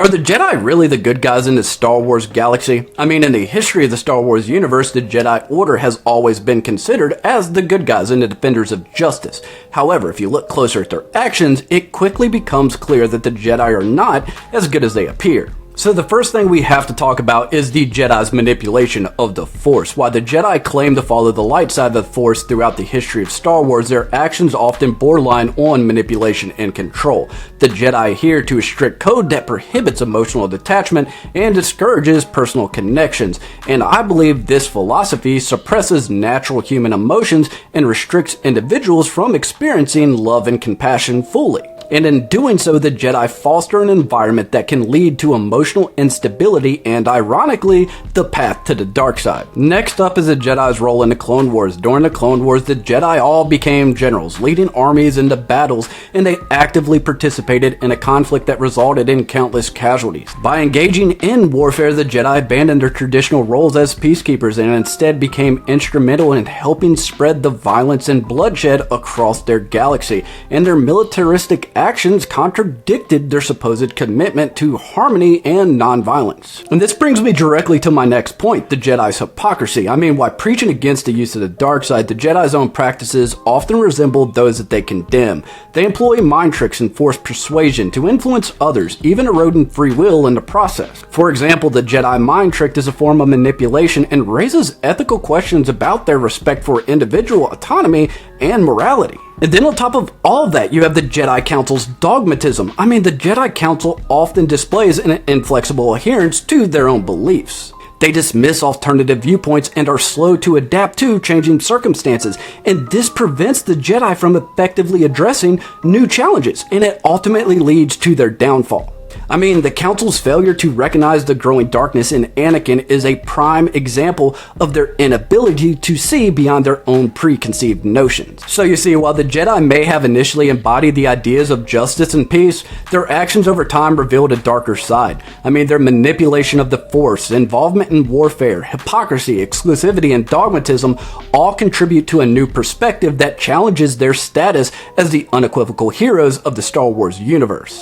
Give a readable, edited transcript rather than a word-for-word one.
Are the Jedi really the good guys in the Star Wars galaxy? I mean, in the history of the Star Wars universe, the Jedi Order has always been considered as the good guys and the defenders of justice. However, if you look closer at their actions, it quickly becomes clear that the Jedi are not as good as they appear. So the first thing we have to talk about is the Jedi's manipulation of the Force. While the Jedi claim to follow the light side of the Force throughout the history of Star Wars, their actions often borderline on manipulation and control. The Jedi adhere to a strict code that prohibits emotional detachment and discourages personal connections, and I believe this philosophy suppresses natural human emotions and restricts individuals from experiencing love and compassion fully. And in doing so, the Jedi foster an environment that can lead to emotional instability and, ironically, the path to the dark side. Next up is the Jedi's role in the Clone Wars. During the Clone Wars, the Jedi all became generals, leading armies into battles, and they actively participated in a conflict that resulted in countless casualties. By engaging in warfare, the Jedi abandoned their traditional roles as peacekeepers and instead became instrumental in helping spread the violence and bloodshed across their galaxy, and their militaristic actions contradicted their supposed commitment to harmony and nonviolence. And this brings me directly to my next point, the Jedi's hypocrisy. I mean, while preaching against the use of the dark side, the Jedi's own practices often resemble those that they condemn. They employ mind tricks and forced persuasion to influence others, even eroding free will in the process. For example, the Jedi mind trick is a form of manipulation and raises ethical questions about their respect for individual autonomy and morality. And then on top of all that, you have the Jedi Council's dogmatism. I mean, the Jedi Council often displays an inflexible adherence to their own beliefs. They dismiss alternative viewpoints and are slow to adapt to changing circumstances, and this prevents the Jedi from effectively addressing new challenges, and it ultimately leads to their downfall. I mean, the Council's failure to recognize the growing darkness in Anakin is a prime example of their inability to see beyond their own preconceived notions. So you see, while the Jedi may have initially embodied the ideas of justice and peace, their actions over time revealed a darker side. I mean, their manipulation of the Force, involvement in warfare, hypocrisy, exclusivity, and dogmatism all contribute to a new perspective that challenges their status as the unequivocal heroes of the Star Wars universe.